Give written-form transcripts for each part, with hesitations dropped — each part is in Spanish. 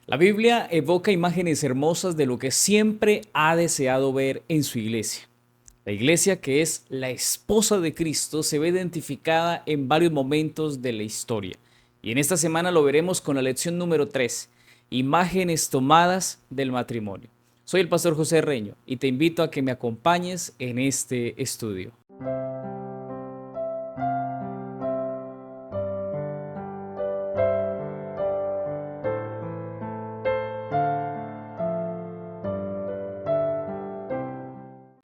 La Biblia evoca imágenes hermosas de lo que siempre ha deseado ver en su iglesia. La iglesia, que es la esposa de Cristo, se ve identificada en varios momentos de la historia. Y en esta semana lo veremos con la lección número 3, imágenes tomadas del matrimonio. Soy el pastor José Reño y te invito a que me acompañes en este estudio.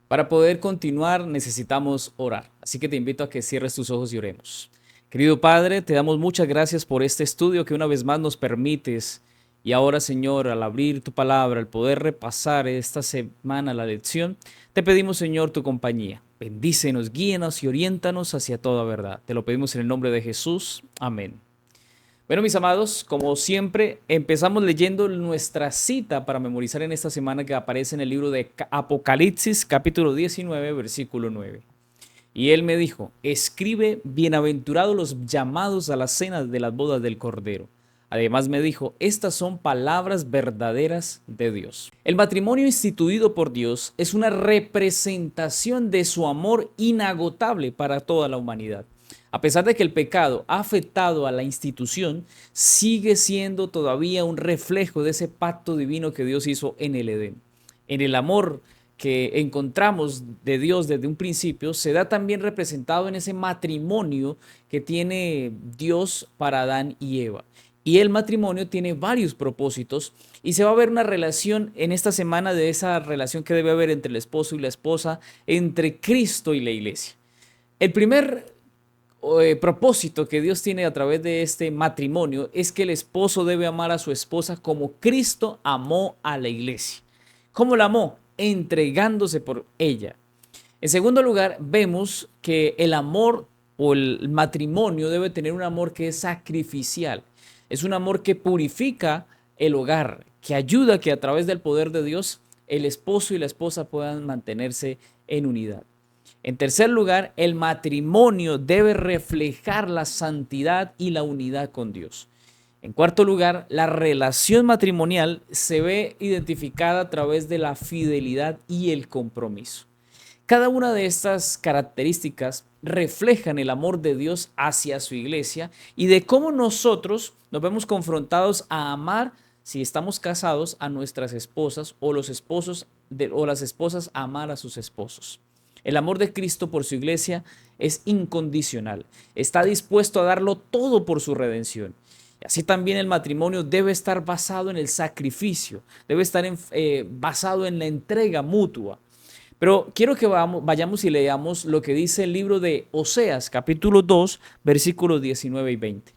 Para poder continuar necesitamos orar, así que te invito a que cierres tus ojos y oremos. Querido Padre, te damos muchas gracias por este estudio que una vez más nos permites. Y ahora, Señor, al abrir tu palabra, al poder repasar esta semana la lección, te pedimos, Señor, tu compañía. Bendícenos, guíenos y oriéntanos hacia toda verdad. Te lo pedimos en el nombre de Jesús. Amén. Bueno, mis amados, como siempre, empezamos leyendo nuestra cita para memorizar en esta semana que aparece en el libro de Apocalipsis, capítulo 19, versículo 9. Y él me dijo, escribe, bienaventurados los llamados a la cena de las bodas del Cordero. Además me dijo, estas son palabras verdaderas de Dios. El matrimonio instituido por Dios es una representación de su amor inagotable para toda la humanidad. A pesar de que el pecado ha afectado a la institución, sigue siendo todavía un reflejo de ese pacto divino que Dios hizo en el Edén. En el amor que encontramos de Dios desde un principio, se da también representado en ese matrimonio que tiene Dios para Adán y Eva. Y el matrimonio tiene varios propósitos y se va a ver una relación en esta semana de esa relación que debe haber entre el esposo y la esposa, entre Cristo y la iglesia. El primer propósito que Dios tiene a través de este matrimonio es que el esposo debe amar a su esposa como Cristo amó a la iglesia. ¿Cómo la amó? Entregándose por ella. En segundo lugar, vemos que el amor o el matrimonio debe tener un amor que es sacrificial. Es un amor que purifica el hogar, que ayuda a que a través del poder de Dios el esposo y la esposa puedan mantenerse en unidad. En tercer lugar, el matrimonio debe reflejar la santidad y la unidad con Dios. En cuarto lugar, la relación matrimonial se ve identificada a través de la fidelidad y el compromiso. Cada una de estas características reflejan el amor de Dios hacia su iglesia y de cómo nosotros nos vemos confrontados a amar, si estamos casados, a nuestras esposas o los esposos o las esposas a amar a sus esposos. El amor de Cristo por su iglesia es incondicional. Está dispuesto a darlo todo por su redención. Y así también el matrimonio debe estar basado en el sacrificio, debe estar basado en la entrega mutua. Pero quiero que vayamos y leamos lo que dice el libro de Oseas, capítulo 2, versículos 19 y 20.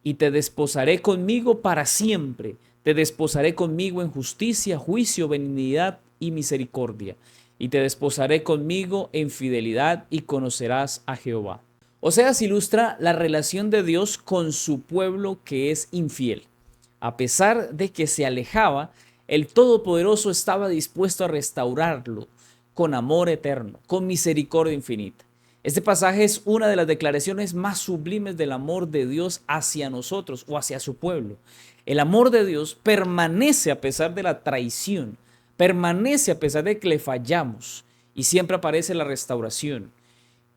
Y te desposaré conmigo para siempre, te desposaré conmigo en justicia, juicio, benignidad y misericordia. Y te desposaré conmigo en fidelidad y conocerás a Jehová. Oseas ilustra la relación de Dios con su pueblo que es infiel. A pesar de que se alejaba, el Todopoderoso estaba dispuesto a restaurarlo con amor eterno, con misericordia infinita. Este pasaje es una de las declaraciones más sublimes del amor de Dios hacia nosotros o hacia su pueblo. El amor de Dios permanece a pesar de la traición, permanece a pesar de que le fallamos y siempre aparece la restauración,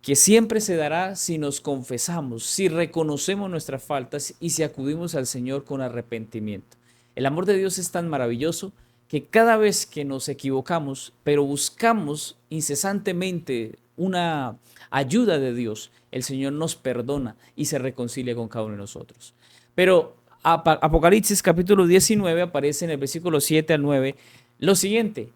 que siempre se dará si nos confesamos, si reconocemos nuestras faltas y si acudimos al Señor con arrepentimiento. El amor de Dios es tan maravilloso que cada vez que nos equivocamos, pero buscamos incesantemente una ayuda de Dios, el Señor nos perdona y se reconcilia con cada uno de nosotros. Pero Apocalipsis capítulo 19 aparece en el versículo 7 al 9 lo siguiente: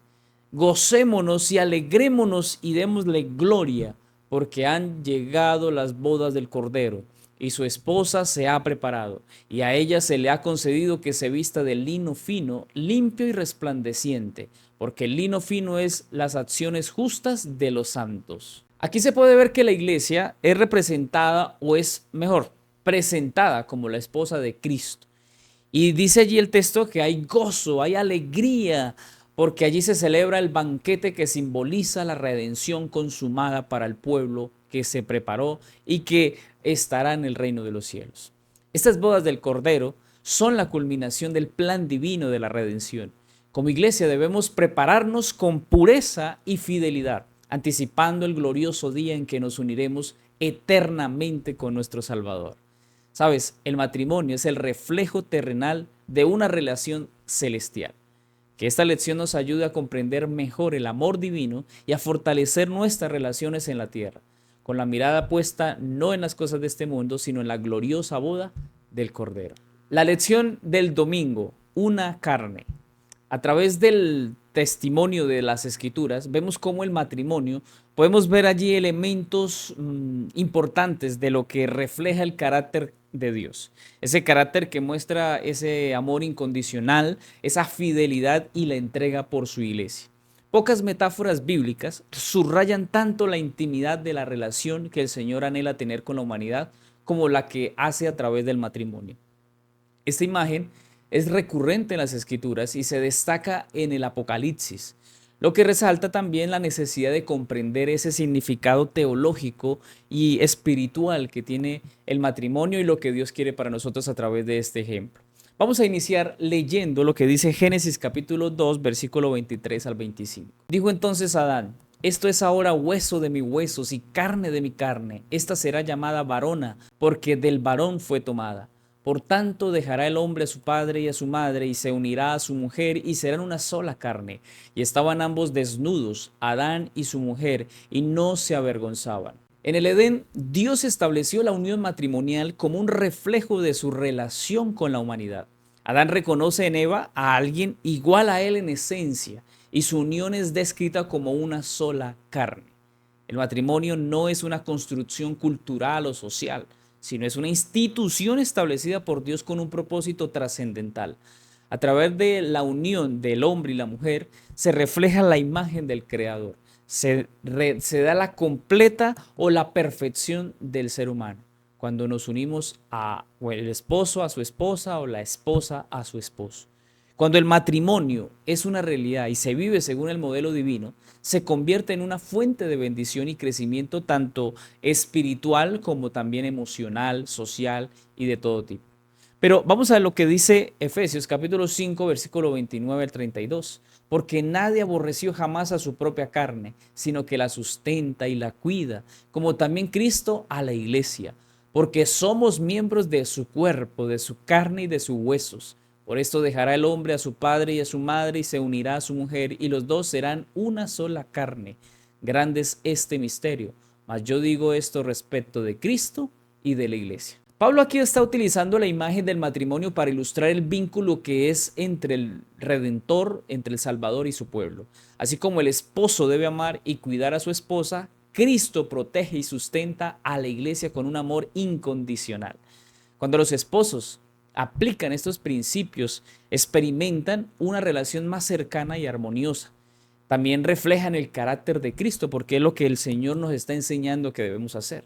gocémonos y alegrémonos y démosle gloria, porque han llegado las bodas del Cordero, y su esposa se ha preparado, y a ella se le ha concedido que se vista de lino fino, limpio y resplandeciente, porque el lino fino es las acciones justas de los santos. Aquí se puede ver que la iglesia es representada, o es mejor, presentada como la esposa de Cristo. Y dice allí el texto que hay gozo, hay alegría, porque allí se celebra el banquete que simboliza la redención consumada para el pueblo que se preparó y que estará en el reino de los cielos. Estas bodas del Cordero son la culminación del plan divino de la redención. Como iglesia debemos prepararnos con pureza y fidelidad, anticipando el glorioso día en que nos uniremos eternamente con nuestro Salvador. Sabes, el matrimonio es el reflejo terrenal de una relación celestial. Que esta lección nos ayude a comprender mejor el amor divino y a fortalecer nuestras relaciones en la tierra, con la mirada puesta no en las cosas de este mundo, sino en la gloriosa boda del Cordero. La lección del domingo, una carne. A través del testimonio de las Escrituras, vemos cómo el matrimonio, podemos ver allí elementos importantes de lo que refleja el carácter de Dios. Ese carácter que muestra ese amor incondicional, esa fidelidad y la entrega por su iglesia. Pocas metáforas bíblicas subrayan tanto la intimidad de la relación que el Señor anhela tener con la humanidad como la que hace a través del matrimonio. Esta imagen es recurrente en las Escrituras y se destaca en el Apocalipsis, lo que resalta también la necesidad de comprender ese significado teológico y espiritual que tiene el matrimonio y lo que Dios quiere para nosotros a través de este ejemplo. Vamos a iniciar leyendo lo que dice Génesis capítulo 2, versículo 23 al 25. Dijo entonces Adán: esto es ahora hueso de mis huesos y carne de mi carne. Esta será llamada varona, porque del varón fue tomada. Por tanto, dejará el hombre a su padre y a su madre, y se unirá a su mujer, y serán una sola carne. Y estaban ambos desnudos, Adán y su mujer, y no se avergonzaban. En el Edén, Dios estableció la unión matrimonial como un reflejo de su relación con la humanidad. Adán reconoce en Eva a alguien igual a él en esencia, y su unión es descrita como una sola carne. El matrimonio no es una construcción cultural o social, sino es una institución establecida por Dios con un propósito trascendental. A través de la unión del hombre y la mujer se refleja la imagen del Creador, se da la completa o la perfección del ser humano. Cuando nos unimos a o el esposo a su esposa o la esposa a su esposo. Cuando el matrimonio es una realidad y se vive según el modelo divino, se convierte en una fuente de bendición y crecimiento tanto espiritual como también emocional, social y de todo tipo. Pero vamos a lo que dice Efesios capítulo 5, versículo 29 al 32. Porque nadie aborreció jamás a su propia carne, sino que la sustenta y la cuida, como también Cristo a la iglesia, porque somos miembros de su cuerpo, de su carne y de sus huesos. Por esto dejará el hombre a su padre y a su madre y se unirá a su mujer, y los dos serán una sola carne. Grande es este misterio, mas yo digo esto respecto de Cristo y de la iglesia. Pablo aquí está utilizando la imagen del matrimonio para ilustrar el vínculo que es entre el Redentor, entre el Salvador y su pueblo. Así como el esposo debe amar y cuidar a su esposa, Cristo protege y sustenta a la iglesia con un amor incondicional. Cuando los esposos aplican estos principios, experimentan una relación más cercana y armoniosa. También reflejan el carácter de Cristo, porque es lo que el Señor nos está enseñando que debemos hacer.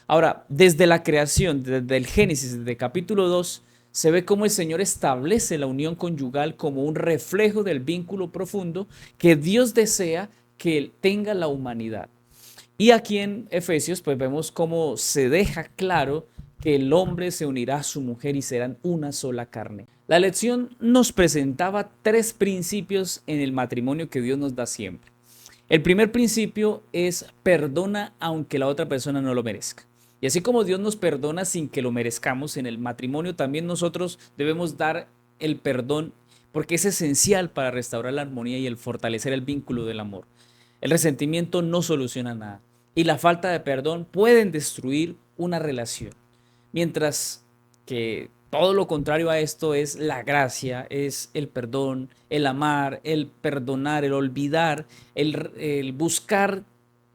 Ahora, desde la creación, desde el Génesis, desde el capítulo 2, se ve cómo el Señor establece la unión conyugal como un reflejo del vínculo profundo que Dios desea que tenga la humanidad. Y aquí en Efesios, pues vemos cómo se deja claro que el hombre se unirá a su mujer y serán una sola carne. La lección nos presentaba tres principios en el matrimonio que Dios nos da siempre. El primer principio es perdona aunque la otra persona no lo merezca. Y así como Dios nos perdona sin que lo merezcamos, en el matrimonio también nosotros debemos dar el perdón porque es esencial para restaurar la armonía y el fortalecer el vínculo del amor. El resentimiento no soluciona nada y la falta de perdón pueden destruir una relación. Mientras que todo lo contrario a esto es la gracia, es el perdón, el amar, el perdonar, el olvidar, el buscar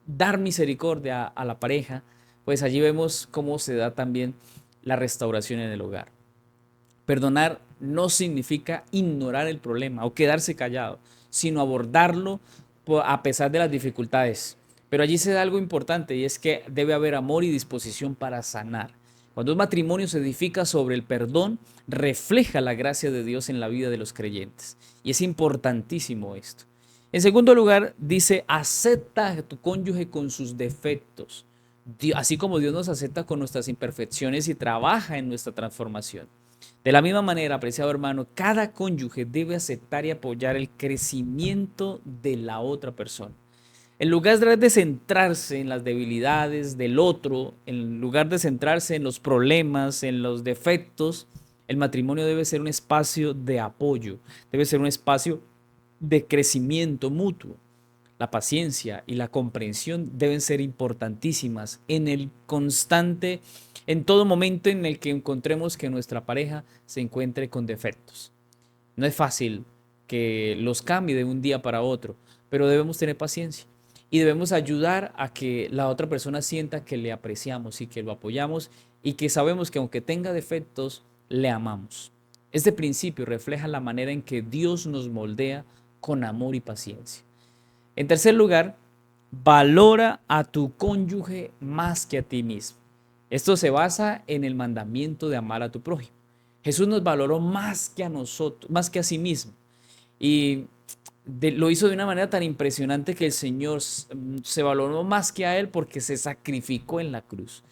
dar misericordia a la pareja, pues allí vemos cómo se da también la restauración en el hogar. Perdonar no significa ignorar el problema o quedarse callado, sino abordarlo a pesar de las dificultades. Pero allí se da algo importante y es que debe haber amor y disposición para sanar. Cuando un matrimonio se edifica sobre el perdón, refleja la gracia de Dios en la vida de los creyentes. Y es importantísimo esto. En segundo lugar, dice, acepta a tu cónyuge con sus defectos, así como Dios nos acepta con nuestras imperfecciones y trabaja en nuestra transformación. De la misma manera, apreciado hermano, cada cónyuge debe aceptar y apoyar el crecimiento de la otra persona. En lugar de centrarse en las debilidades del otro, en lugar de centrarse en los problemas, en los defectos, el matrimonio debe ser un espacio de apoyo, debe ser un espacio de crecimiento mutuo. La paciencia y la comprensión deben ser importantísimas en todo momento en el que encontremos que nuestra pareja se encuentre con defectos. No es fácil que los cambie de un día para otro, pero debemos tener paciencia y debemos ayudar a que la otra persona sienta que le apreciamos y que lo apoyamos y que sabemos que aunque tenga defectos, le amamos. Este principio refleja la manera en que Dios nos moldea con amor y paciencia. En tercer lugar, valora a tu cónyuge más que a ti mismo. Esto se basa en el mandamiento de amar a tu prójimo. Jesús nos valoró más que a nosotros, más que a sí mismo. Y lo hizo de una manera tan impresionante que el Señor se valoró más que a él porque se sacrificó en la cruz.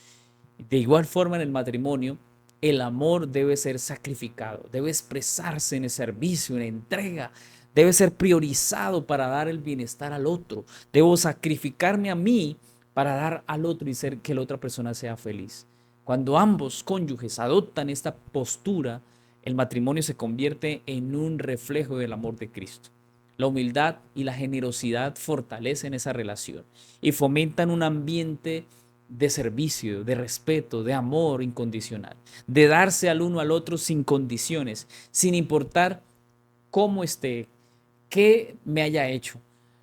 De igual forma en el matrimonio, el amor debe ser sacrificado, debe expresarse en el servicio, en la entrega, debe ser priorizado para dar el bienestar al otro. Debo sacrificarme a mí para dar al otro y ser que la otra persona sea feliz. Cuando ambos cónyuges adoptan esta postura, el matrimonio se convierte en un reflejo del amor de Cristo. La humildad y la generosidad fortalecen esa relación y fomentan un ambiente de servicio, de respeto, de amor incondicional, de darse al uno al otro sin condiciones, sin importar cómo esté, qué me haya hecho.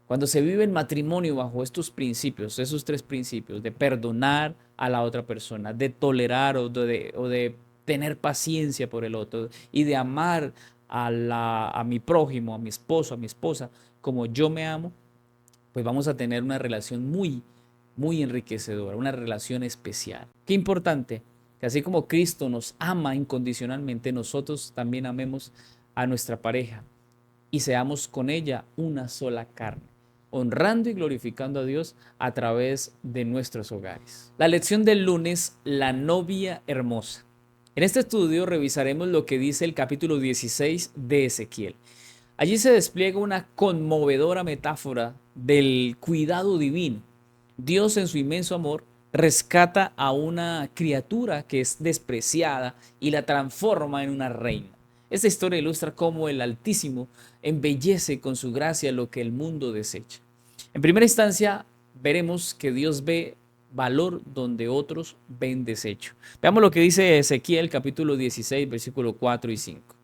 Cuando se vive el matrimonio bajo estos principios, esos tres principios, de perdonar a la otra persona, de tolerar o de tener paciencia por el otro y de amar a mi prójimo, a mi esposo, a mi esposa, como yo me amo, pues vamos a tener una relación muy enriquecedora, una relación especial. Qué importante que así como Cristo nos ama incondicionalmente, nosotros también amemos a nuestra pareja y seamos con ella una sola carne, honrando y glorificando a Dios a través de nuestros hogares. La lección del lunes, la novia hermosa. En este estudio revisaremos lo que dice el capítulo 16 de Ezequiel. Allí se despliega una conmovedora metáfora del cuidado divino. Dios en su inmenso amor rescata a una criatura que es despreciada y la transforma en una reina. Esta historia ilustra cómo el Altísimo embellece con su gracia lo que el mundo desecha. En primera instancia, veremos que Dios ve valor donde otros ven desecho. Veamos lo que dice Ezequiel capítulo 16, versículo 4 y 5.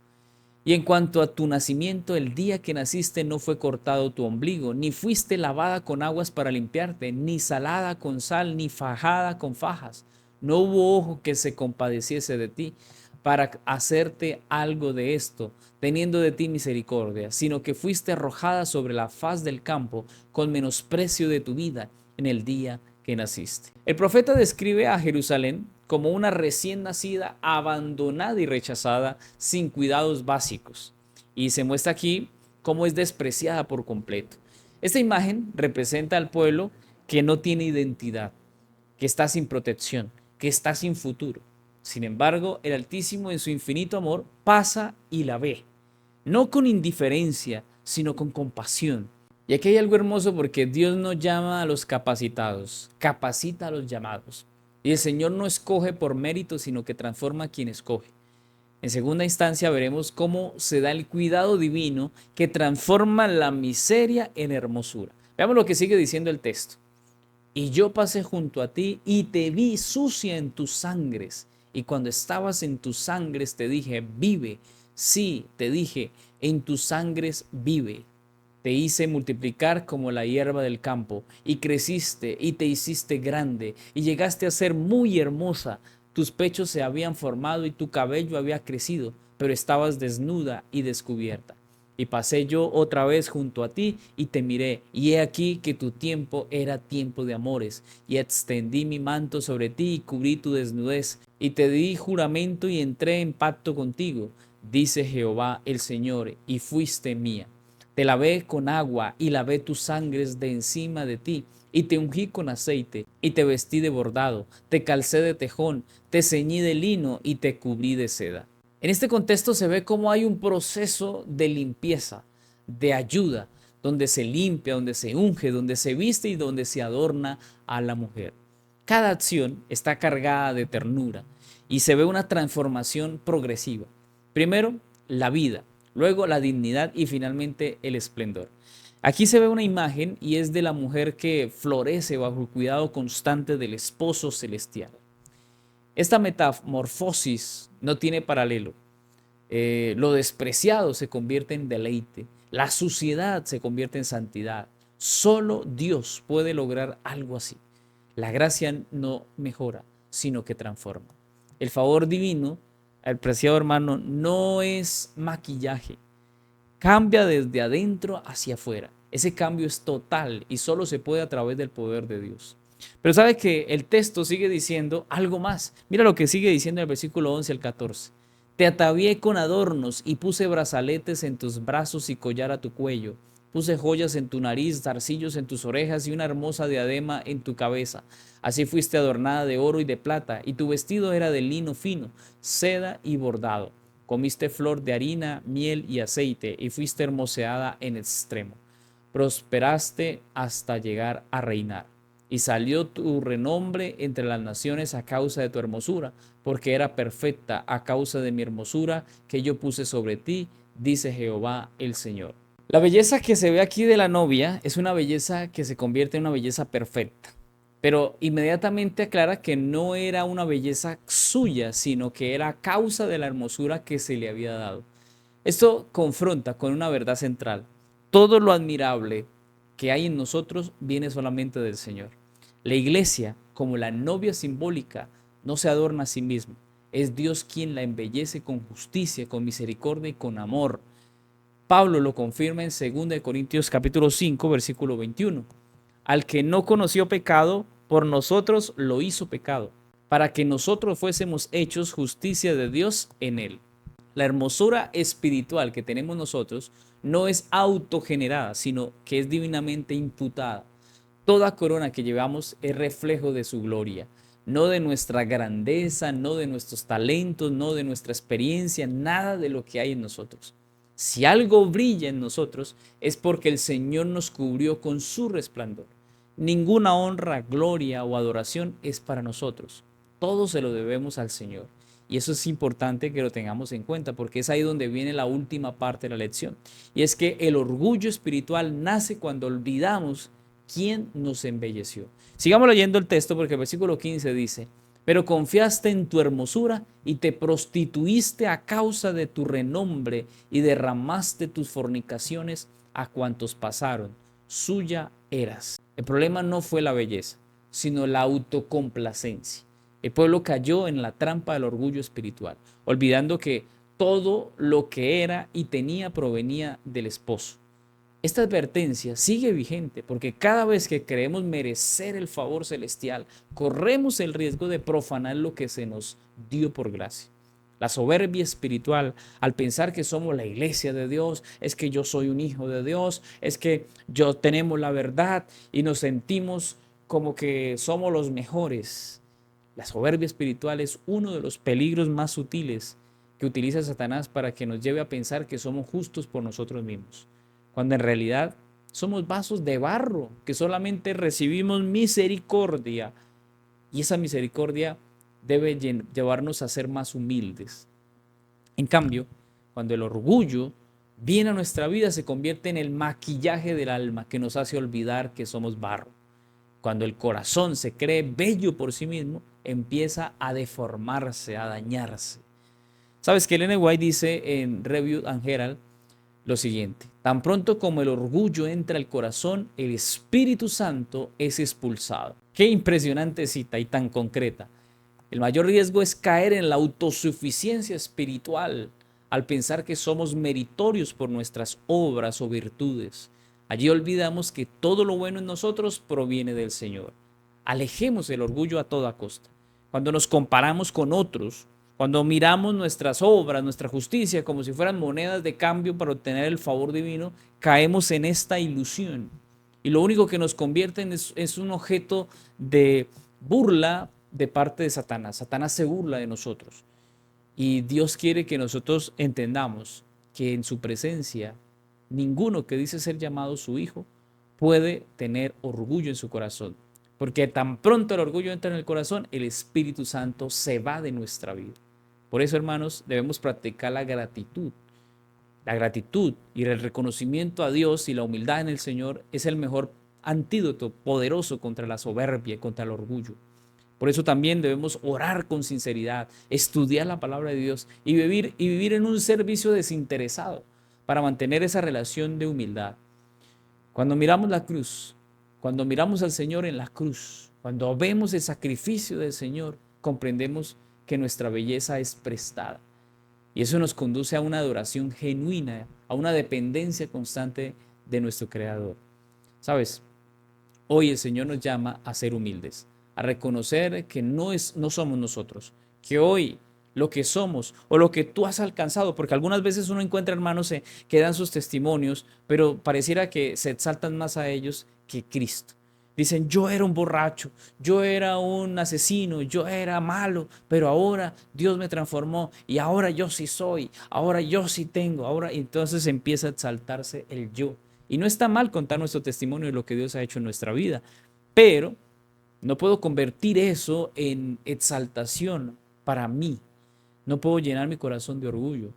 Y en cuanto a tu nacimiento, el día que naciste no fue cortado tu ombligo, ni fuiste lavada con aguas para limpiarte, ni salada con sal, ni fajada con fajas. No hubo ojo que se compadeciese de ti para hacerte algo de esto, teniendo de ti misericordia, sino que fuiste arrojada sobre la faz del campo con menosprecio de tu vida en el día que naciste. El profeta describe a Jerusalén como una recién nacida, abandonada y rechazada, sin cuidados básicos. Y se muestra aquí cómo es despreciada por completo. Esta imagen representa al pueblo que no tiene identidad, que está sin protección, que está sin futuro. Sin embargo, el Altísimo en su infinito amor pasa y la ve, no con indiferencia, sino con compasión. Y aquí hay algo hermoso porque Dios no llama a los capacitados, capacita a los llamados. Y el Señor no escoge por mérito, sino que transforma a quien escoge. En segunda instancia veremos cómo se da el cuidado divino que transforma la miseria en hermosura. Veamos lo que sigue diciendo el texto. Y yo pasé junto a ti y te vi sucia en tus sangres. Y cuando estabas en tus sangres te dije, vive. Sí, te dije, en tus sangres vive. Te hice multiplicar como la hierba del campo, y creciste y te hiciste grande, y llegaste a ser muy hermosa. Tus pechos se habían formado y tu cabello había crecido, pero estabas desnuda y descubierta. Y pasé yo otra vez junto a ti y te miré, y he aquí que tu tiempo era tiempo de amores, y extendí mi manto sobre ti y cubrí tu desnudez, y te di juramento y entré en pacto contigo, dice Jehová el Señor, y fuiste mía. Te lavé con agua y lavé tus sangres de encima de ti, y te ungí con aceite, y te vestí de bordado, te calcé de tejón, te ceñí de lino y te cubrí de seda. En este contexto se ve cómo hay un proceso de limpieza, de ayuda, donde se limpia, donde se unge, donde se viste y donde se adorna a la mujer. Cada acción está cargada de ternura y se ve una transformación progresiva. Primero, la vida, luego la dignidad y finalmente el esplendor. Aquí se ve una imagen y es de la mujer que florece bajo el cuidado constante del esposo celestial. Esta metamorfosis no tiene paralelo. Lo despreciado se convierte en deleite, la suciedad se convierte en santidad. Solo Dios puede lograr algo así. La gracia no mejora, sino que transforma. El favor divino, el preciado hermano, no es maquillaje, cambia desde adentro hacia afuera. Ese cambio es total y solo se puede a través del poder de Dios. Pero sabe que el texto sigue diciendo algo más. Mira lo que sigue diciendo el versículo 11 al 14. Te atavié con adornos y puse brazaletes en tus brazos y collar a tu cuello. Puse joyas en tu nariz, zarcillos en tus orejas y una hermosa diadema en tu cabeza. Así fuiste adornada de oro y de plata, y tu vestido era de lino fino, seda y bordado. Comiste flor de harina, miel y aceite, y fuiste hermoseada en extremo. Prosperaste hasta llegar a reinar. Y salió tu renombre entre las naciones a causa de tu hermosura, porque era perfecta a causa de mi hermosura que yo puse sobre ti, dice Jehová el Señor. La belleza que se ve aquí de la novia es una belleza que se convierte en una belleza perfecta, pero inmediatamente aclara que no era una belleza suya, sino que era a causa de la hermosura que se le había dado. Esto confronta con una verdad central. Todo lo admirable que hay en nosotros viene solamente del Señor. La iglesia, como la novia simbólica, no se adorna a sí misma. Es Dios quien la embellece con justicia, con misericordia y con amor. Pablo lo confirma en 2 Corintios capítulo 5, versículo 21. Al que no conoció pecado, por nosotros lo hizo pecado, para que nosotros fuésemos hechos justicia de Dios en él. La hermosura espiritual que tenemos nosotros no es autogenerada, sino que es divinamente imputada. Toda corona que llevamos es reflejo de su gloria, no de nuestra grandeza, no de nuestros talentos, no de nuestra experiencia, nada de lo que hay en nosotros. Si algo brilla en nosotros es porque el Señor nos cubrió con su resplandor. Ninguna honra, gloria o adoración es para nosotros. Todo se lo debemos al Señor. Y eso es importante que lo tengamos en cuenta porque es ahí donde viene la última parte de la lección. Y es que el orgullo espiritual nace cuando olvidamos quién nos embelleció. Sigamos leyendo el texto porque el versículo 15 dice, pero confiaste en tu hermosura y te prostituiste a causa de tu renombre y derramaste tus fornicaciones a cuantos pasaron. Suya eras. El problema no fue la belleza, sino la autocomplacencia. El pueblo cayó en la trampa del orgullo espiritual, olvidando que todo lo que era y tenía provenía del esposo. Esta advertencia sigue vigente porque cada vez que creemos merecer el favor celestial, corremos el riesgo de profanar lo que se nos dio por gracia. La soberbia espiritual, al pensar que somos la iglesia de Dios, es que yo soy un hijo de Dios, es que yo tenemos la verdad y nos sentimos como que somos los mejores. La soberbia espiritual es uno de los peligros más sutiles que utiliza Satanás para que nos lleve a pensar que somos justos por nosotros mismos, cuando en realidad somos vasos de barro que solamente recibimos misericordia y esa misericordia debe llevarnos a ser más humildes. En cambio, cuando el orgullo viene a nuestra vida, se convierte en el maquillaje del alma que nos hace olvidar que somos barro. Cuando el corazón se cree bello por sí mismo, empieza a deformarse, a dañarse. ¿Sabes que Ellen White dice en Review and Herald lo siguiente? Tan pronto como el orgullo entra al corazón, el Espíritu Santo es expulsado. Qué impresionante cita y tan concreta. El mayor riesgo es caer en la autosuficiencia espiritual al pensar que somos meritorios por nuestras obras o virtudes. Allí olvidamos que todo lo bueno en nosotros proviene del Señor. Alejemos el orgullo a toda costa. Cuando nos comparamos con otros, cuando miramos nuestras obras, nuestra justicia como si fueran monedas de cambio para obtener el favor divino, caemos en esta ilusión. Y lo único que nos convierte es un objeto de burla de parte de Satanás. Satanás se burla de nosotros. Y Dios quiere que nosotros entendamos que en su presencia ninguno que dice ser llamado su hijo puede tener orgullo en su corazón. Porque tan pronto el orgullo entra en el corazón, el Espíritu Santo se va de nuestra vida. Por eso, hermanos, debemos practicar la gratitud. La gratitud y el reconocimiento a Dios y la humildad en el Señor es el mejor antídoto poderoso contra la soberbia y contra el orgullo. Por eso también debemos orar con sinceridad, estudiar la palabra de Dios y vivir en un servicio desinteresado para mantener esa relación de humildad. Cuando miramos la cruz, cuando miramos al Señor en la cruz, cuando vemos el sacrificio del Señor, comprendemos que nuestra belleza es prestada. Y eso nos conduce a una adoración genuina, a una dependencia constante de nuestro Creador. ¿Sabes? Hoy el Señor nos llama a ser humildes, a reconocer que no somos nosotros, que hoy lo que somos o lo que tú has alcanzado, porque algunas veces uno encuentra hermanos que dan sus testimonios, pero pareciera que se exaltan más a ellos que Cristo. Dicen, yo era un borracho, yo era un asesino, yo era malo, pero ahora Dios me transformó y ahora yo sí soy, ahora yo sí tengo, ahora entonces empieza a exaltarse el yo. Y no está mal contar nuestro testimonio de lo que Dios ha hecho en nuestra vida, pero no puedo convertir eso en exaltación para mí. No puedo llenar mi corazón de orgullo,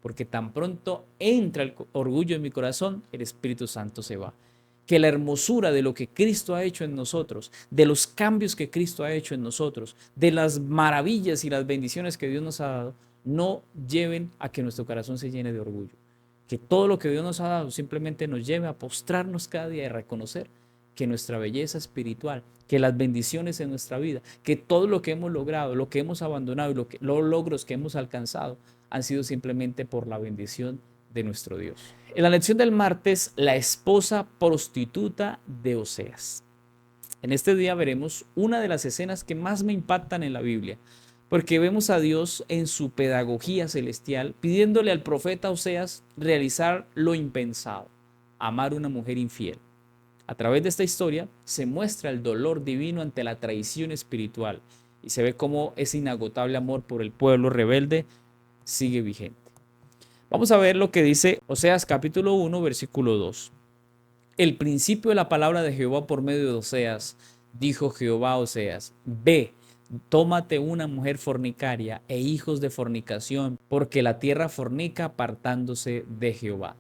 porque tan pronto entra el orgullo en mi corazón, el Espíritu Santo se va. Que la hermosura de lo que Cristo ha hecho en nosotros, de los cambios que Cristo ha hecho en nosotros, de las maravillas y las bendiciones que Dios nos ha dado, no lleven a que nuestro corazón se llene de orgullo. Que todo lo que Dios nos ha dado simplemente nos lleve a postrarnos cada día y reconocer que nuestra belleza espiritual, que las bendiciones en nuestra vida, que todo lo que hemos logrado, lo que hemos abandonado y los logros que hemos alcanzado han sido simplemente por la bendición de nuestro Dios. En la lección del martes, la esposa prostituta de Oseas. En este día veremos una de las escenas que más me impactan en la Biblia, porque vemos a Dios en su pedagogía celestial pidiéndole al profeta Oseas realizar lo impensado, amar a una mujer infiel. A través de esta historia se muestra el dolor divino ante la traición espiritual y se ve cómo ese inagotable amor por el pueblo rebelde sigue vigente. Vamos a ver lo que dice Oseas capítulo 1, versículo 2. El principio de la palabra de Jehová por medio de Oseas, dijo Jehová a Oseas, ve, tómate una mujer fornicaria e hijos de fornicación, porque la tierra fornica apartándose de Jehová.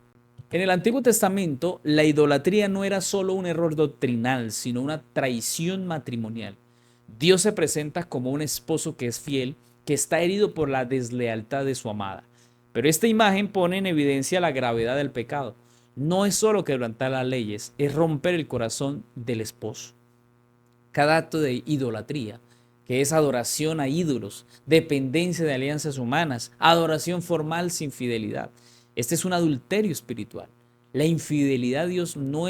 En el Antiguo Testamento, la idolatría no era solo un error doctrinal, sino una traición matrimonial. Dios se presenta como un esposo que es fiel, que está herido por la deslealtad de su amada. Pero esta imagen pone en evidencia la gravedad del pecado. No es solo quebrantar las leyes, es romper el corazón del esposo. Cada acto de idolatría, que es adoración a ídolos, dependencia de alianzas humanas, adoración formal sin fidelidad. Este es un adulterio espiritual. La infidelidad a Dios no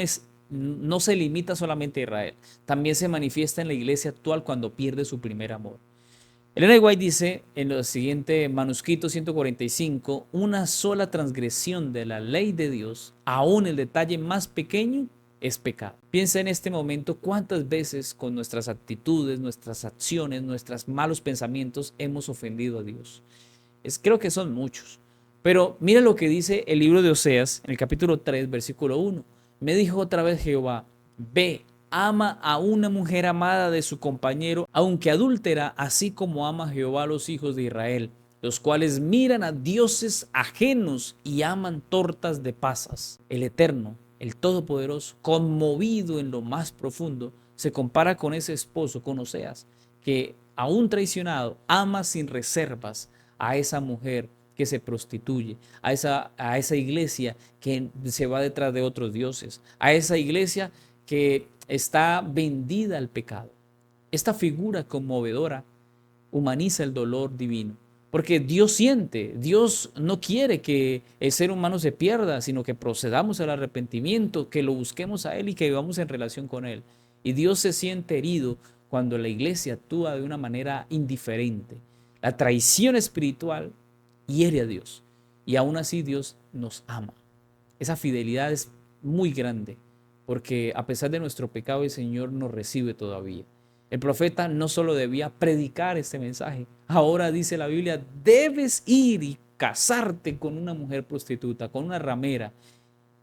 se limita solamente a Israel, también se manifiesta en la iglesia actual cuando pierde su primer amor. Ellen White dice en el siguiente manuscrito 145, una sola transgresión de la ley de Dios, aún el detalle más pequeño, es pecado. Piensa en este momento cuántas veces con nuestras actitudes, nuestras acciones, nuestros malos pensamientos hemos ofendido a Dios. Creo que son muchos. Pero mira lo que dice el libro de Oseas en el capítulo 3, versículo 1. Me dijo otra vez Jehová, ve, ama a una mujer amada de su compañero, aunque adúltera, así como ama Jehová a los hijos de Israel, los cuales miran a dioses ajenos y aman tortas de pasas. El Eterno, el Todopoderoso, conmovido en lo más profundo, se compara con ese esposo, con Oseas, que aún traicionado, ama sin reservas a esa mujer que se prostituye, a esa iglesia que se va detrás de otros dioses, a esa iglesia que está vendida al pecado. Esta figura conmovedora humaniza el dolor divino, porque Dios siente, Dios no quiere que el ser humano se pierda, sino que procedamos al arrepentimiento, que lo busquemos a Él y que vivamos en relación con Él. Y Dios se siente herido cuando la iglesia actúa de una manera indiferente. La traición espiritual hiere a Dios y aún así Dios nos ama. Esa fidelidad es muy grande porque a pesar de nuestro pecado el Señor nos recibe todavía. El profeta no solo debía predicar este mensaje, ahora dice la Biblia, debes ir y casarte con una mujer prostituta, con una ramera.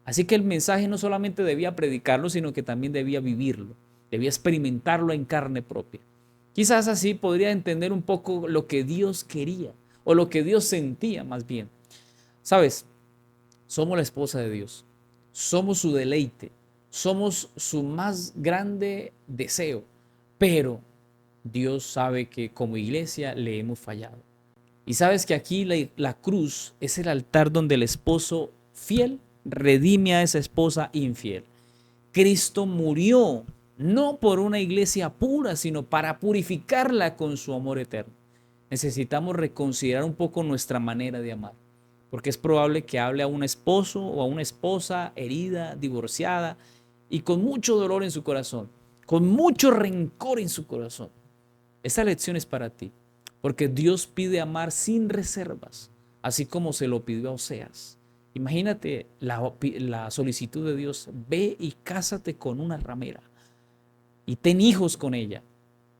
Así que el mensaje no solamente debía predicarlo, sino que también debía vivirlo, debía experimentarlo en carne propia. Quizás así podría entender un poco lo que Dios quería o lo que Dios sentía más bien. Sabes, somos la esposa de Dios, somos su deleite, somos su más grande deseo, pero Dios sabe que como iglesia le hemos fallado. Y sabes que aquí la cruz es el altar donde el esposo fiel redime a esa esposa infiel. Cristo murió no por una iglesia pura, sino para purificarla con su amor eterno. Necesitamos reconsiderar un poco nuestra manera de amar, porque es probable que hable a un esposo o a una esposa herida, divorciada y con mucho dolor en su corazón, con mucho rencor en su corazón. Esta lección es para ti, porque Dios pide amar sin reservas, así como se lo pidió a Oseas. Imagínate la solicitud de Dios, ve y cásate con una ramera y ten hijos con ella.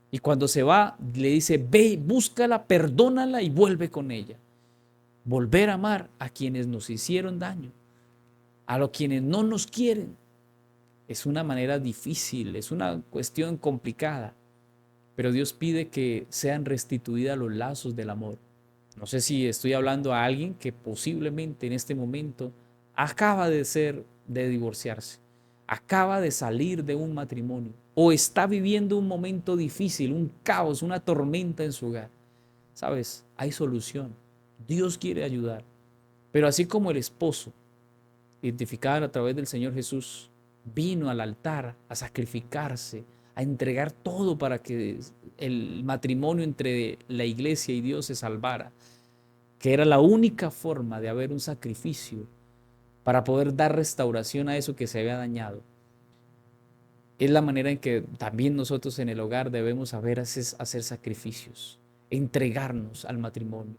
Y cuando se va, le dice, ve, búscala, perdónala y vuelve con ella. Volver a amar a quienes nos hicieron daño, a los quienes no nos quieren. Es una manera difícil, es una cuestión complicada, pero Dios pide que sean restituidos los lazos del amor. No sé si estoy hablando a alguien que posiblemente en este momento acaba de divorciarse, acaba de salir de un matrimonio o está viviendo un momento difícil, un caos, una tormenta en su hogar. Sabes, hay solución. Dios quiere ayudar. Pero así como el esposo, identificado a través del Señor Jesús, vino al altar a sacrificarse, a entregar todo para que el matrimonio entre la iglesia y Dios se salvara, que era la única forma de haber un sacrificio para poder dar restauración a eso que se había dañado. Es la manera en que también nosotros en el hogar debemos saber hacer sacrificios, entregarnos al matrimonio,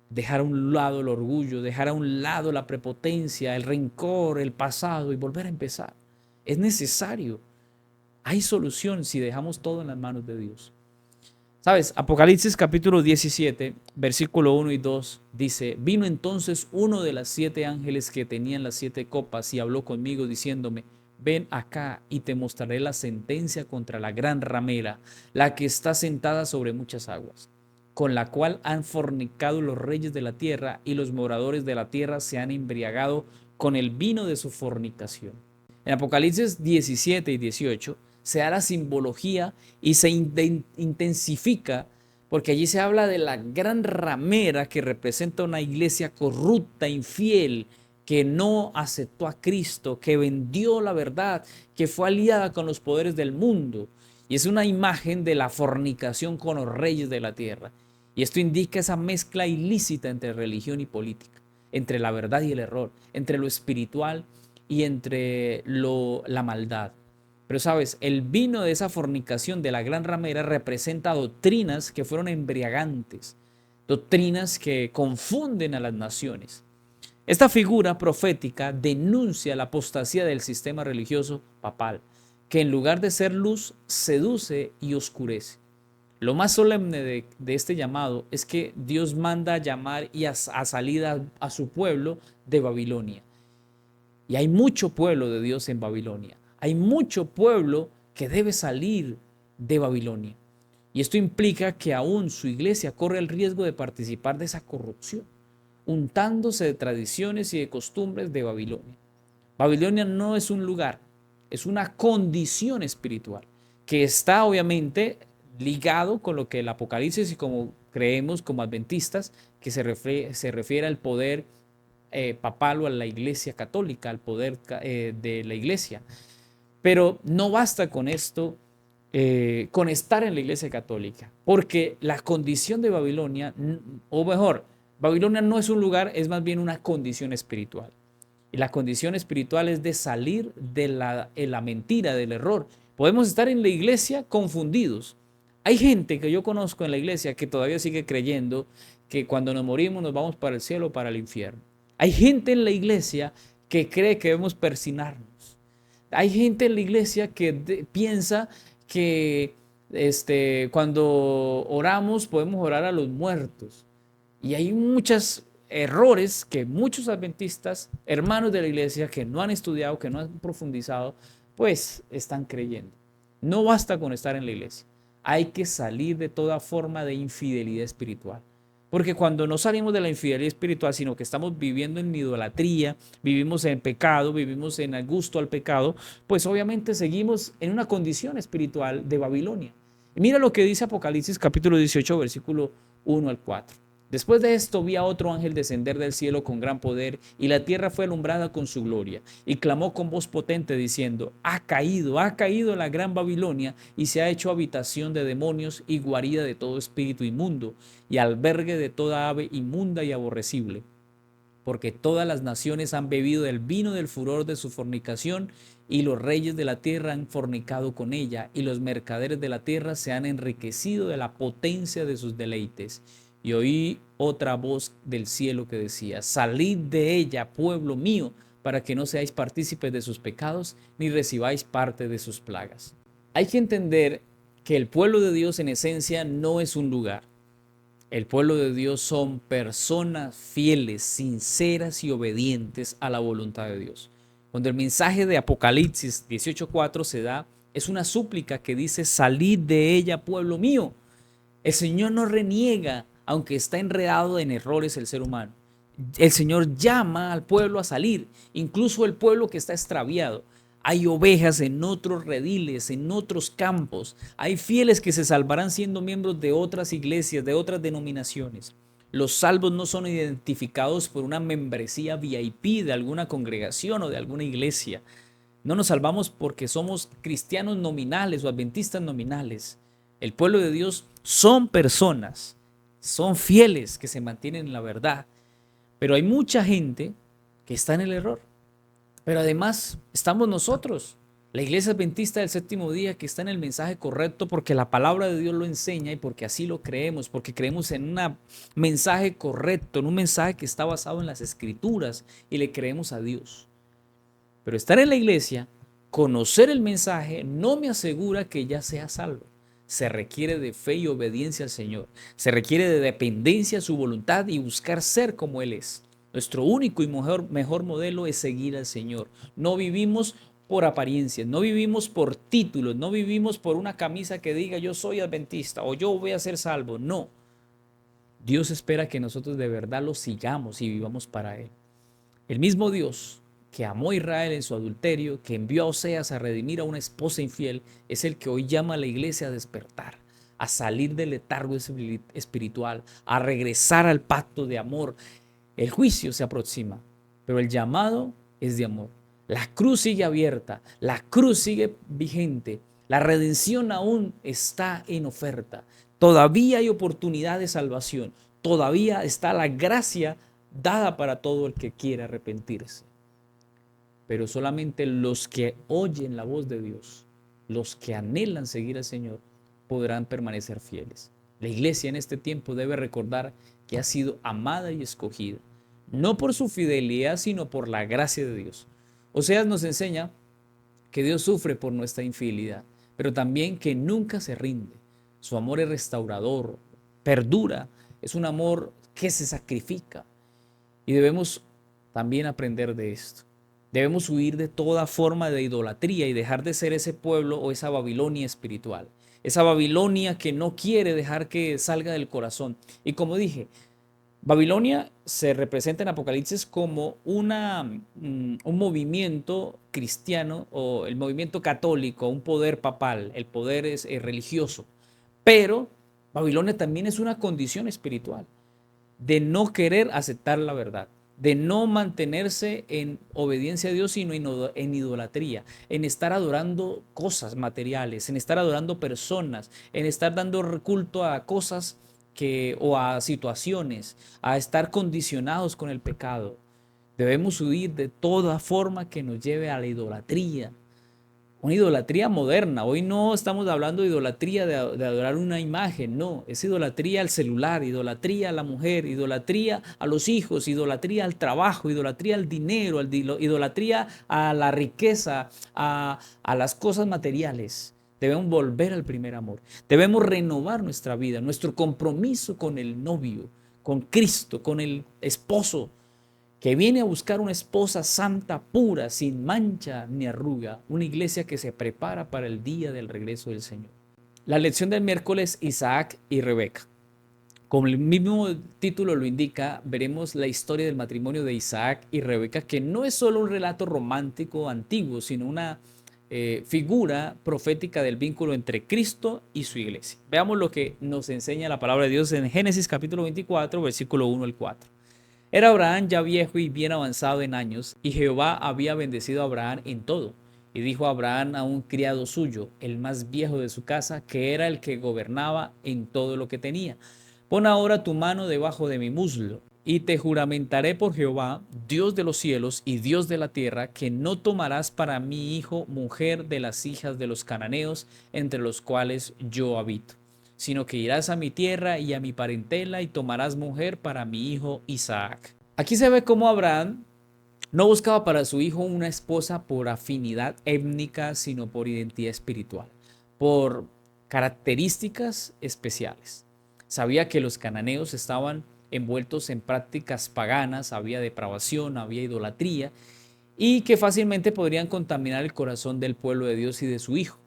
dejar a un lado el orgullo, dejar a un lado la prepotencia, el rencor, el pasado y volver a empezar. Es necesario. Hay solución si dejamos todo en las manos de Dios. ¿Sabes? Apocalipsis capítulo 17, versículo 1 y 2 dice, vino entonces uno de las 7 ángeles que tenían las 7 copas y habló conmigo diciéndome, ven acá y te mostraré la sentencia contra la gran ramera, la que está sentada sobre muchas aguas, con la cual han fornicado los reyes de la tierra y los moradores de la tierra se han embriagado con el vino de su fornicación. En Apocalipsis 17 y 18 se da la simbología y se intensifica porque allí se habla de la gran ramera que representa una iglesia corrupta, infiel, que no aceptó a Cristo, que vendió la verdad, que fue aliada con los poderes del mundo. Y es una imagen de la fornicación con los reyes de la tierra. Y esto indica esa mezcla ilícita entre religión y política, entre la verdad y el error, entre lo espiritual y entre la maldad. Pero sabes, el vino de esa fornicación de la gran ramera representa doctrinas que fueron embriagantes, doctrinas que confunden a las naciones. Esta figura profética denuncia la apostasía del sistema religioso papal, que en lugar de ser luz, seduce y oscurece. Lo más solemne de este llamado es que Dios manda a llamar y a salir a su pueblo de Babilonia. Y hay mucho pueblo de Dios en Babilonia. Hay mucho pueblo que debe salir de Babilonia. Y esto implica que aún su iglesia corre el riesgo de participar de esa corrupción, untándose de tradiciones y de costumbres de Babilonia. Babilonia no es un lugar, es una condición espiritual que está obviamente ligado con lo que el Apocalipsis y como creemos como adventistas, que se refiere al poder papal o a la iglesia católica, al poder de la iglesia. Pero no basta con esto, con estar en la iglesia católica, porque la condición de Babilonia, o mejor, Babilonia no es un lugar, es más bien una condición espiritual. Y la condición espiritual es de salir de la mentira, del error. Podemos estar en la iglesia confundidos. Hay gente que yo conozco en la iglesia que todavía sigue creyendo que cuando nos morimos nos vamos para el cielo o para el infierno. Hay gente en la iglesia que cree que debemos persinarnos. Hay gente en la iglesia que piensa que Cuando oramos podemos orar a los muertos. Y hay muchos errores que muchos adventistas, hermanos de la iglesia, que no han estudiado, que no han profundizado, pues están creyendo. No basta con estar en la iglesia. Hay que salir de toda forma de infidelidad espiritual. Porque cuando no salimos de la infidelidad espiritual, sino que estamos viviendo en idolatría, vivimos en pecado, vivimos en el gusto al pecado, pues obviamente seguimos en una condición espiritual de Babilonia. Y mira lo que dice Apocalipsis capítulo 18, versículo 1 al 4. Después de esto vi a otro ángel descender del cielo con gran poder, y la tierra fue alumbrada con su gloria, y clamó con voz potente diciendo: ha caído la gran Babilonia, y se ha hecho habitación de demonios y guarida de todo espíritu inmundo, y albergue de toda ave inmunda y aborrecible. Porque todas las naciones han bebido del vino del furor de su fornicación, y los reyes de la tierra han fornicado con ella, y los mercaderes de la tierra se han enriquecido de la potencia de sus deleites. Y oí otra voz del cielo que decía: salid de ella, pueblo mío, para que no seáis partícipes de sus pecados, ni recibáis parte de sus plagas. Hay que entender que el pueblo de Dios en esencia no es un lugar. El pueblo de Dios son personas fieles, sinceras y obedientes a la voluntad de Dios. Cuando el mensaje de Apocalipsis 18:4 se da, es una súplica que dice: salid de ella, pueblo mío. El Señor no reniega, aunque está enredado en errores el ser humano. El Señor llama al pueblo a salir, incluso el pueblo que está extraviado. Hay ovejas en otros rediles, en otros campos. Hay fieles que se salvarán siendo miembros de otras iglesias, de otras denominaciones. Los salvos no son identificados por una membresía VIP de alguna congregación o de alguna iglesia. No nos salvamos porque somos cristianos nominales o adventistas nominales. El pueblo de Dios son personas, son fieles que se mantienen en la verdad. Pero hay mucha gente que está en el error. Pero además estamos nosotros, la iglesia adventista del séptimo día, que está en el mensaje correcto porque la palabra de Dios lo enseña y porque así lo creemos, porque creemos en un mensaje correcto, en un mensaje que está basado en las escrituras y le creemos a Dios. Pero estar en la iglesia, conocer el mensaje, no me asegura que ya sea salvo. Se requiere de fe y obediencia al Señor. Se requiere de dependencia a su voluntad y buscar ser como Él es. Nuestro único y mejor modelo es seguir al Señor. No vivimos por apariencias, no vivimos por títulos, no vivimos por una camisa que diga yo soy adventista o yo voy a ser salvo. No. Dios espera que nosotros de verdad lo sigamos y vivamos para Él. El mismo Dios que amó a Israel en su adulterio, que envió a Oseas a redimir a una esposa infiel, es el que hoy llama a la iglesia a despertar, a salir del letargo espiritual, a regresar al pacto de amor. El juicio se aproxima, pero el llamado es de amor. La cruz sigue abierta, la cruz sigue vigente, la redención aún está en oferta. Todavía hay oportunidad de salvación, todavía está la gracia dada para todo el que quiera arrepentirse. Pero solamente los que oyen la voz de Dios, los que anhelan seguir al Señor, podrán permanecer fieles. La iglesia en este tiempo debe recordar que ha sido amada y escogida, no por su fidelidad, sino por la gracia de Dios. Oseas nos enseña que Dios sufre por nuestra infidelidad, pero también que nunca se rinde. Su amor es restaurador, perdura, es un amor que se sacrifica. Y debemos también aprender de esto. Debemos huir de toda forma de idolatría y dejar de ser ese pueblo o esa Babilonia espiritual. Esa Babilonia que no quiere dejar que salga del corazón. Y como dije, Babilonia se representa en Apocalipsis como un movimiento cristiano o el movimiento católico, un poder papal, el poder es religioso. Pero Babilonia también es una condición espiritual de no querer aceptar la verdad, de no mantenerse en obediencia a Dios, sino en idolatría, en estar adorando cosas materiales, en estar adorando personas, en estar dando culto a cosas o a situaciones, a estar condicionados con el pecado. Debemos huir de toda forma que nos lleve a la idolatría. Una idolatría moderna. Hoy no estamos hablando de idolatría de adorar una imagen, no, es idolatría al celular, idolatría a la mujer, idolatría a los hijos, idolatría al trabajo, idolatría al dinero, idolatría a la riqueza, a las cosas materiales. Debemos volver al primer amor. Debemos renovar nuestra vida, nuestro compromiso con el novio, con Cristo, con el esposo, que viene a buscar una esposa santa, pura, sin mancha ni arruga, una iglesia que se prepara para el día del regreso del Señor. La lección del miércoles, Isaac y Rebeca. Como el mismo título lo indica, veremos la historia del matrimonio de Isaac y Rebeca, que no es solo un relato romántico antiguo, sino una figura profética del vínculo entre Cristo y su iglesia. Veamos lo que nos enseña la palabra de Dios en Génesis capítulo 24, versículo 1 al 4. Era Abraham ya viejo y bien avanzado en años, y Jehová había bendecido a Abraham en todo. Y dijo Abraham a un criado suyo, el más viejo de su casa, que era el que gobernaba en todo lo que tenía: pon ahora tu mano debajo de mi muslo, y te juramentaré por Jehová, Dios de los cielos y Dios de la tierra, que no tomarás para mi hijo mujer de las hijas de los cananeos, entre los cuales yo habito, sino que irás a mi tierra y a mi parentela y tomarás mujer para mi hijo Isaac. Aquí se ve cómo Abraham no buscaba para su hijo una esposa por afinidad étnica, sino por identidad espiritual, por características especiales. Sabía que los cananeos estaban envueltos en prácticas paganas, había depravación, había idolatría, y que fácilmente podrían contaminar el corazón del pueblo de Dios y de su hijo.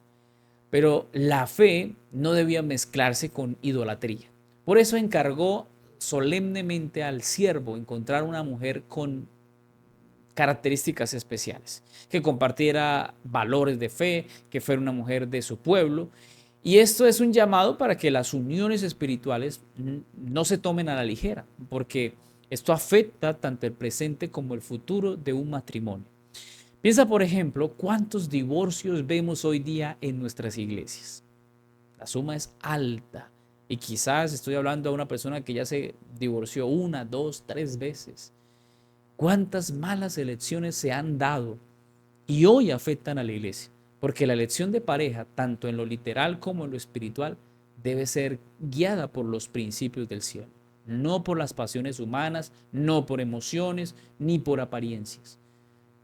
Pero la fe no debía mezclarse con idolatría. Por eso encargó solemnemente al siervo encontrar una mujer con características especiales, que compartiera valores de fe, que fuera una mujer de su pueblo. Y esto es un llamado para que las uniones espirituales no se tomen a la ligera, porque esto afecta tanto el presente como el futuro de un matrimonio. Piensa, por ejemplo, cuántos divorcios vemos hoy día en nuestras iglesias. La suma es alta. Y quizás estoy hablando a una persona que ya se divorció una, dos, tres veces. ¿Cuántas malas elecciones se han dado y hoy afectan a la iglesia? Porque la elección de pareja, tanto en lo literal como en lo espiritual, debe ser guiada por los principios del cielo, no por las pasiones humanas, no por emociones, ni por apariencias,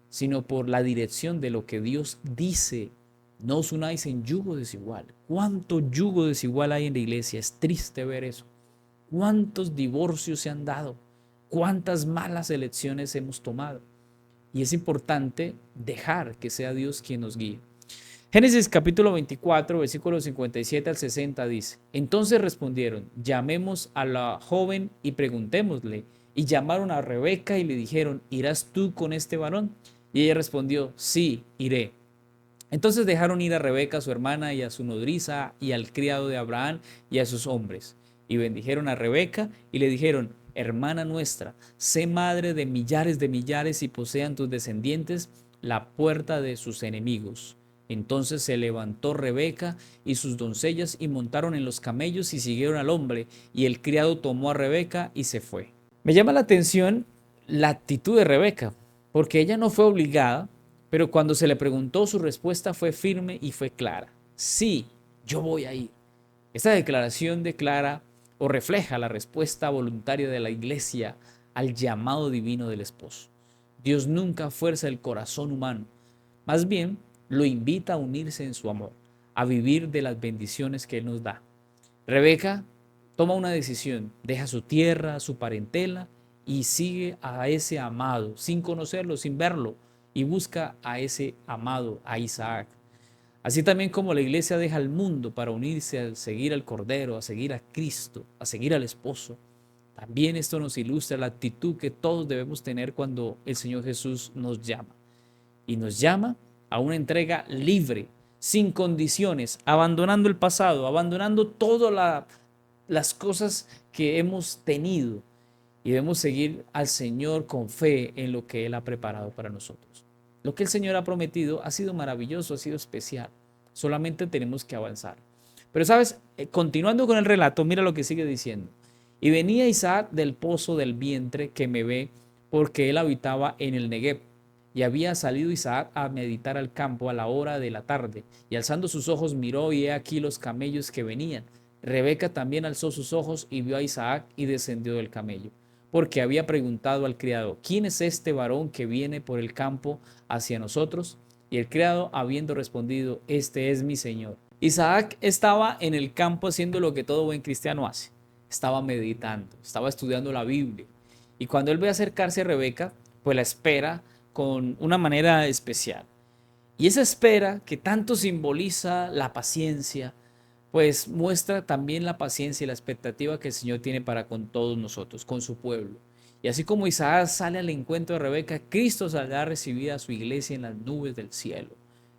sino por la dirección de lo que Dios dice. No os unáis en yugo desigual. ¿Cuánto yugo desigual hay en la iglesia? Es triste ver eso. ¿Cuántos divorcios se han dado? ¿Cuántas malas elecciones hemos tomado? Y es importante dejar que sea Dios quien nos guíe. Génesis capítulo 24, versículos 57 al 60 dice: entonces respondieron, llamemos a la joven y preguntémosle. Y llamaron a Rebeca y le dijeron, ¿irás tú con este varón? Y ella respondió, sí, iré. Entonces dejaron ir a Rebeca, su hermana, y a su nodriza, y al criado de Abraham, y a sus hombres. Y bendijeron a Rebeca, y le dijeron, hermana nuestra, sé madre de millares, y posean tus descendientes la puerta de sus enemigos. Entonces se levantó Rebeca y sus doncellas, y montaron en los camellos, y siguieron al hombre, y el criado tomó a Rebeca, y se fue. Me llama la atención la actitud de Rebeca, porque ella no fue obligada, pero cuando se le preguntó, su respuesta fue firme y fue clara. Sí, yo voy a ir. Esta declaración declara o refleja la respuesta voluntaria de la iglesia al llamado divino del esposo. Dios nunca fuerza el corazón humano, más bien lo invita a unirse en su amor, a vivir de las bendiciones que Él nos da. Rebeca toma una decisión, deja su tierra, su parentela y sigue a ese amado, sin conocerlo, sin verlo, y busca a ese amado, a Isaac. Así también como la iglesia deja el mundo para unirse a seguir al Cordero, a seguir a Cristo, a seguir al esposo, también esto nos ilustra la actitud que todos debemos tener cuando el Señor Jesús nos llama. Y nos llama a una entrega libre, sin condiciones, abandonando el pasado, abandonando todas las cosas que hemos tenido. Y debemos seguir al Señor con fe en lo que Él ha preparado para nosotros. Lo que el Señor ha prometido ha sido maravilloso, ha sido especial. Solamente tenemos que avanzar. Pero sabes, continuando con el relato, mira lo que sigue diciendo. Y venía Isaac del pozo del vientre que me ve, porque él habitaba en el Negueb. Y había salido Isaac a meditar al campo a la hora de la tarde. Y alzando sus ojos miró, y he aquí los camellos que venían. Rebeca también alzó sus ojos y vio a Isaac y descendió del camello, porque había preguntado al criado, ¿quién es este varón que viene por el campo hacia nosotros? Y el criado, habiendo respondido, este es mi señor. Isaac estaba en el campo haciendo lo que todo buen cristiano hace. Estaba meditando, estaba estudiando la Biblia. Y cuando él ve acercarse a Rebeca, pues la espera con una manera especial. Y esa espera que tanto simboliza la paciencia, pues muestra también la paciencia y la expectativa que el Señor tiene para con todos nosotros, con su pueblo. Y así como Isaac sale al encuentro de Rebeca, Cristo saldrá a recibir a su iglesia en las nubes del cielo.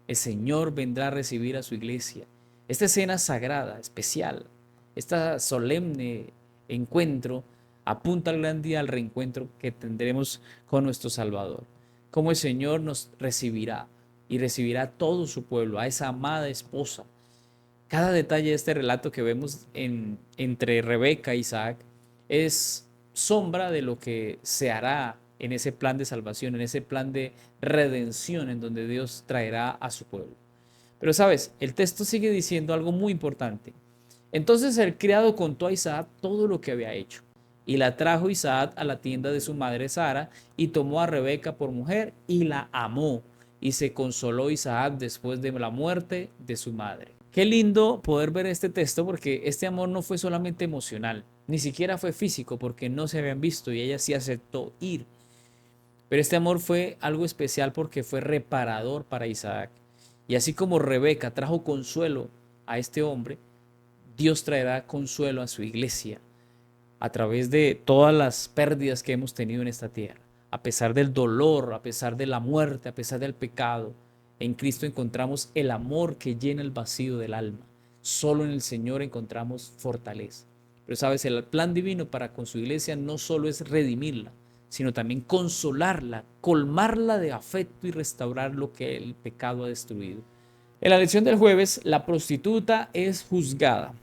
El Señor vendrá a recibir a su iglesia. Esta escena sagrada, especial, esta solemne encuentro apunta al gran día, al reencuentro que tendremos con nuestro Salvador. Cómo el Señor nos recibirá y recibirá a todo su pueblo, a esa amada esposa. Cada detalle de este relato que vemos entre Rebeca e Isaac es sombra de lo que se hará en ese plan de salvación, en ese plan de redención en donde Dios traerá a su pueblo. Pero sabes, el texto sigue diciendo algo muy importante. Entonces el criado contó a Isaac todo lo que había hecho. Y la trajo Isaac a la tienda de su madre Sara y tomó a Rebeca por mujer y la amó. Y se consoló Isaac después de la muerte de su madre. Qué lindo poder ver este texto porque este amor no fue solamente emocional, ni siquiera fue físico porque no se habían visto y ella sí aceptó ir. Pero este amor fue algo especial porque fue reparador para Isaac. Y así como Rebeca trajo consuelo a este hombre, Dios traerá consuelo a su iglesia a través de todas las pérdidas que hemos tenido en esta tierra. A pesar del dolor, a pesar de la muerte, a pesar del pecado, en Cristo encontramos el amor que llena el vacío del alma. Solo en el Señor encontramos fortaleza. Pero sabes, el plan divino para con su iglesia no solo es redimirla, sino también consolarla, colmarla de afecto y restaurar lo que el pecado ha destruido. En la lección del jueves, la prostituta es juzgada.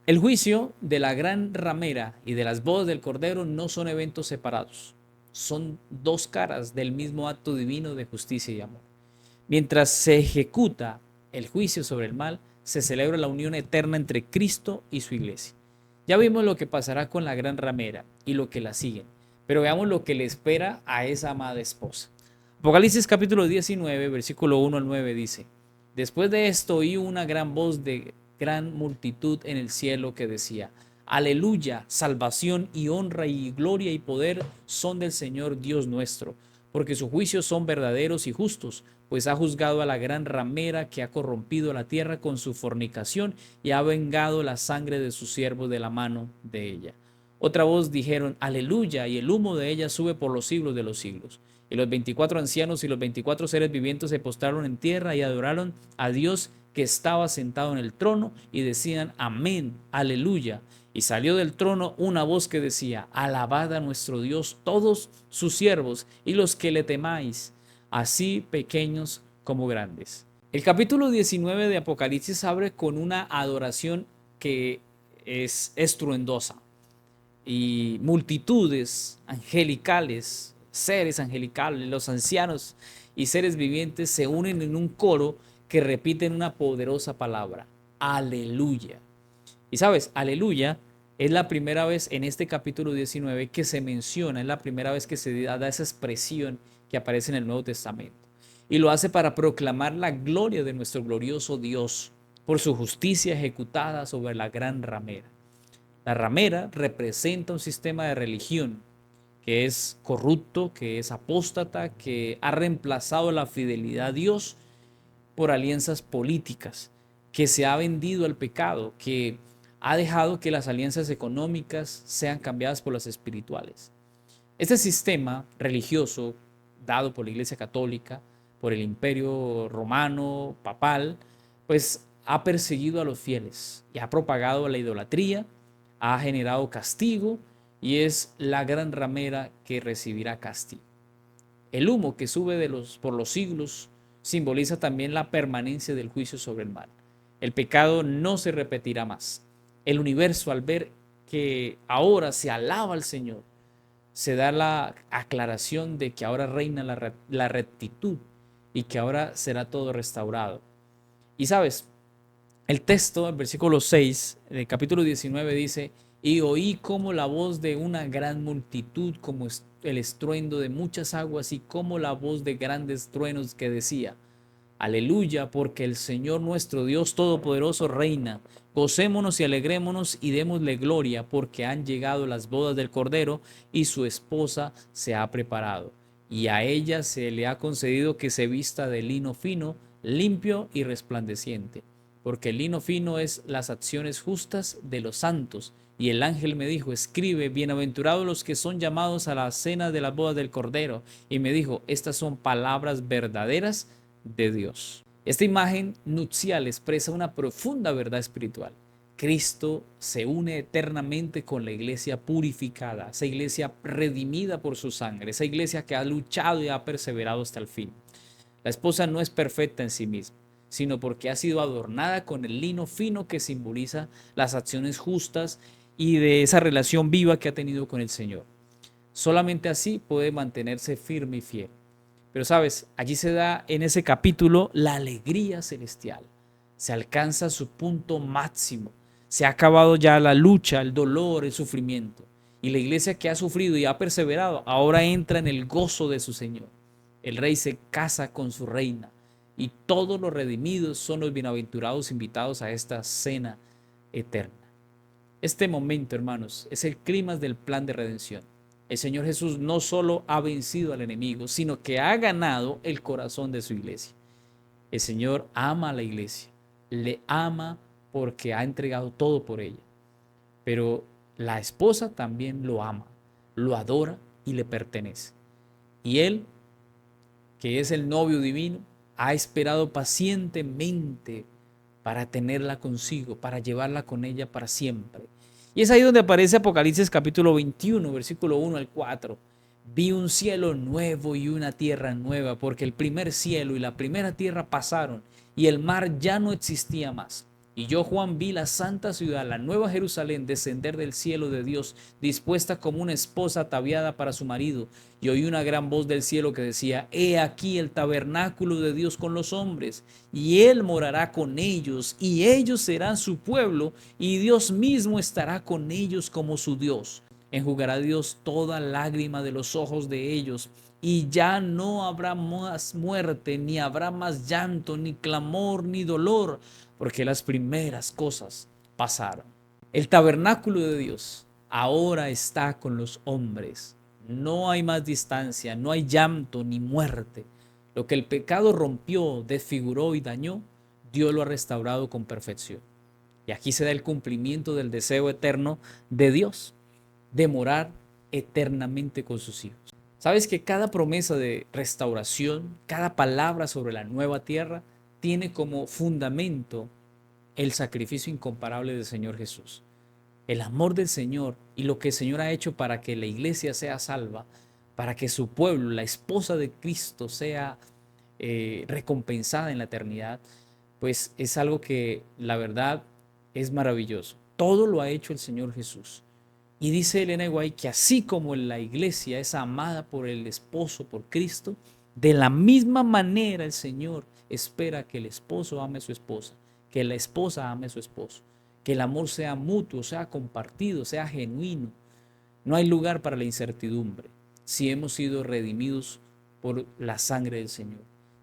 El juicio de la gran ramera y de las bodas del Cordero no son eventos separados, son dos caras del mismo acto divino de justicia y amor. Mientras se ejecuta el juicio sobre el mal, se celebra la unión eterna entre Cristo y su iglesia. Ya vimos lo que pasará con la gran ramera y lo que la siguen, pero veamos lo que le espera a esa amada esposa. Apocalipsis capítulo 19, versículo 1 al 9 dice: Después de esto oí una gran voz de gran multitud en el cielo que decía: Aleluya, salvación y honra y gloria y poder son del Señor Dios nuestro, porque sus juicios son verdaderos y justos, pues ha juzgado a la gran ramera que ha corrompido la tierra con su fornicación y ha vengado la sangre de sus siervos de la mano de ella. Otra voz dijeron: Aleluya, y el humo de ella sube por los siglos de los siglos. Y los 24 ancianos y los 24 seres vivientes se postraron en tierra y adoraron a Dios que estaba sentado en el trono y decían: Amén, aleluya. Y salió del trono una voz que decía: Alabad a nuestro Dios todos sus siervos y los que le temáis, así pequeños como grandes. El capítulo 19 de Apocalipsis abre con una adoración que es estruendosa y multitudes angelicales, seres angelicales, los ancianos y seres vivientes se unen en un coro que repiten una poderosa palabra: aleluya. Y sabes, aleluya es la primera vez en este capítulo 19 que se menciona, es la primera vez que se da esa expresión que aparece en el Nuevo Testamento. Y lo hace para proclamar la gloria de nuestro glorioso Dios por su justicia ejecutada sobre la gran ramera. La ramera representa un sistema de religión que es corrupto, que es apóstata, que ha reemplazado la fidelidad a Dios por alianzas políticas, que se ha vendido al pecado, que ha dejado que las alianzas económicas sean cambiadas por las espirituales. Este sistema religioso dado por la Iglesia Católica, por el Imperio Romano, papal, pues ha perseguido a los fieles y ha propagado la idolatría, ha generado castigo y es la gran ramera que recibirá castigo. El humo que sube por los siglos simboliza también la permanencia del juicio sobre el mal. El pecado no se repetirá más. El universo, al ver que ahora se alaba al Señor, se da la aclaración de que ahora reina la rectitud y que ahora será todo restaurado. Y sabes, el texto, el versículo 6 del capítulo 19 dice: Y oí como la voz de una gran multitud, como el estruendo de muchas aguas y como la voz de grandes truenos que decía: Aleluya, porque el Señor nuestro Dios Todopoderoso reina. Gocémonos y alegrémonos y démosle gloria, porque han llegado las bodas del Cordero y su esposa se ha preparado. Y a ella se le ha concedido que se vista de lino fino, limpio y resplandeciente, porque el lino fino es las acciones justas de los santos. Y el ángel me dijo, escribe, bienaventurados los que son llamados a la cena de las bodas del Cordero. Y me dijo, estas son palabras verdaderas de Dios. Esta imagen nupcial expresa una profunda verdad espiritual. Cristo se une eternamente con la iglesia purificada, esa iglesia redimida por su sangre, esa iglesia que ha luchado y ha perseverado hasta el fin. La esposa no es perfecta en sí misma, sino porque ha sido adornada con el lino fino que simboliza las acciones justas y de esa relación viva que ha tenido con el Señor. Solamente así puede mantenerse firme y fiel. Pero sabes, allí se da en ese capítulo la alegría celestial. Se alcanza su punto máximo. Se ha acabado ya la lucha, el dolor, el sufrimiento. Y la iglesia que ha sufrido y ha perseverado ahora entra en el gozo de su Señor. El rey se casa con su reina y todos los redimidos son los bienaventurados invitados a esta cena eterna. Este momento, hermanos, es el clímax del plan de redención. El Señor Jesús no solo ha vencido al enemigo, sino que ha ganado el corazón de su iglesia. El Señor ama a la iglesia, le ama porque ha entregado todo por ella. Pero la esposa también lo ama, lo adora y le pertenece. Y Él, que es el novio divino, ha esperado pacientemente para tenerla consigo, para llevarla con ella para siempre. Y es ahí donde aparece Apocalipsis capítulo 21, versículo 1 al 4. Vi un cielo nuevo y una tierra nueva, porque el primer cielo y la primera tierra pasaron, y el mar ya no existía más. Y yo, Juan, vi la santa ciudad, la nueva Jerusalén, descender del cielo de Dios, dispuesta como una esposa ataviada para su marido. Y oí una gran voz del cielo que decía, he aquí el tabernáculo de Dios con los hombres, y Él morará con ellos, y ellos serán su pueblo, y Dios mismo estará con ellos como su Dios. Enjugará Dios toda lágrima de los ojos de ellos, y ya no habrá más muerte, ni habrá más llanto, ni clamor, ni dolor, porque las primeras cosas pasaron. El tabernáculo de Dios ahora está con los hombres. No hay más distancia, no hay llanto ni muerte. Lo que el pecado rompió, desfiguró y dañó, Dios lo ha restaurado con perfección. Y aquí se da el cumplimiento del deseo eterno de Dios, de morar eternamente con sus hijos. ¿Sabes que cada promesa de restauración, cada palabra sobre la nueva tierra, tiene como fundamento el sacrificio incomparable del Señor Jesús? El amor del Señor y lo que el Señor ha hecho para que la iglesia sea salva, para que su pueblo, la esposa de Cristo, sea recompensada en la eternidad, pues es algo que la verdad es maravilloso. Todo lo ha hecho el Señor Jesús. Y dice Elena White que así como la iglesia es amada por el esposo, por Cristo, de la misma manera el Señor espera que el esposo ame a su esposa, que la esposa ame a su esposo, que el amor sea mutuo, sea compartido, sea genuino. No hay lugar para la incertidumbre si hemos sido redimidos por la sangre del Señor.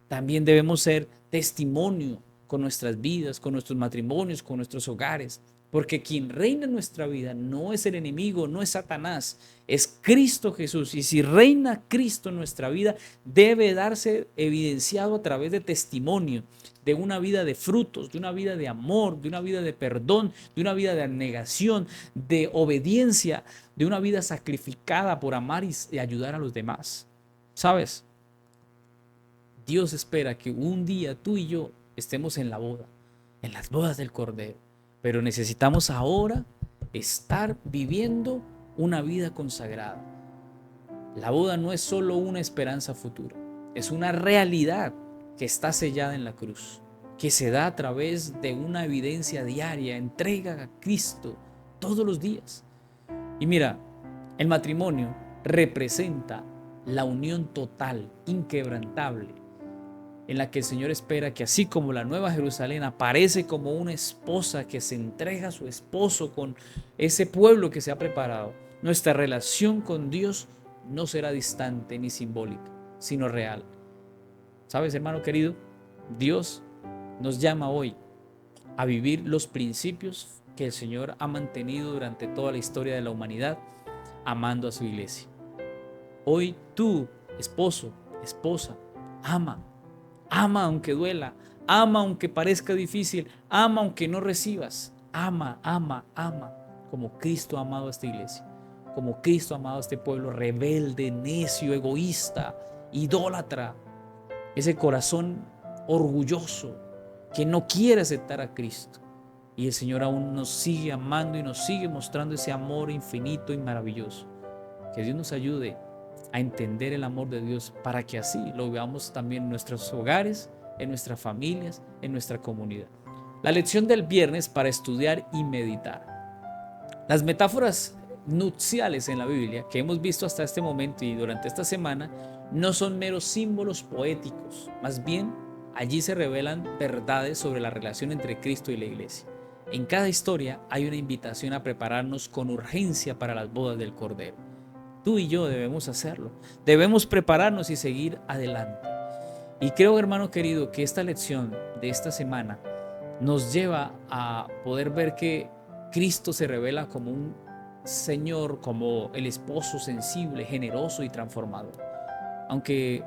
También debemos ser testimonio con nuestras vidas, con nuestros matrimonios, con nuestros hogares, porque quien reina en nuestra vida no es el enemigo, no es Satanás, es Cristo Jesús. Y si reina Cristo en nuestra vida, debe darse evidenciado a través de testimonio, de una vida de frutos, de una vida de amor, de una vida de perdón, de una vida de abnegación, de obediencia, de una vida sacrificada por amar y ayudar a los demás. ¿Sabes? Dios espera que un día tú y yo estemos en la boda, en las bodas del Cordero. Pero necesitamos ahora estar viviendo una vida consagrada. La boda no es solo una esperanza futura, es una realidad que está sellada en la cruz, que se da a través de una evidencia diaria, entrega a Cristo todos los días. Y mira, el matrimonio representa la unión total, inquebrantable, en la que el Señor espera que así como la Nueva Jerusalén aparece como una esposa que se entrega a su esposo con ese pueblo que se ha preparado, nuestra relación con Dios no será distante ni simbólica, sino real. ¿Sabes, hermano querido? Dios nos llama hoy a vivir los principios que el Señor ha mantenido durante toda la historia de la humanidad, amando a su iglesia. Hoy tú, esposo, esposa, ama. Ama aunque duela, ama aunque parezca difícil, ama aunque no recibas. Ama, ama, ama, como Cristo ha amado a esta iglesia, como Cristo ha amado a este pueblo rebelde, necio, egoísta, idólatra, ese corazón orgulloso que no quiere aceptar a Cristo. Y el Señor aún nos sigue amando y nos sigue mostrando ese amor infinito y maravilloso. Que Dios nos ayude a entender el amor de Dios para que así lo veamos también en nuestros hogares, en nuestras familias, en nuestra comunidad. La lección del viernes para estudiar y meditar. Las metáforas nupciales en la Biblia que hemos visto hasta este momento y durante esta semana no son meros símbolos poéticos, más bien allí se revelan verdades sobre la relación entre Cristo y la iglesia. En cada historia hay una invitación a prepararnos con urgencia para las bodas del Cordero. Tú y yo debemos hacerlo, debemos prepararnos y seguir adelante. Y creo, hermano querido, que esta lección de esta semana nos lleva a poder ver que Cristo se revela como un Señor, como el esposo sensible, generoso y transformador. Aunque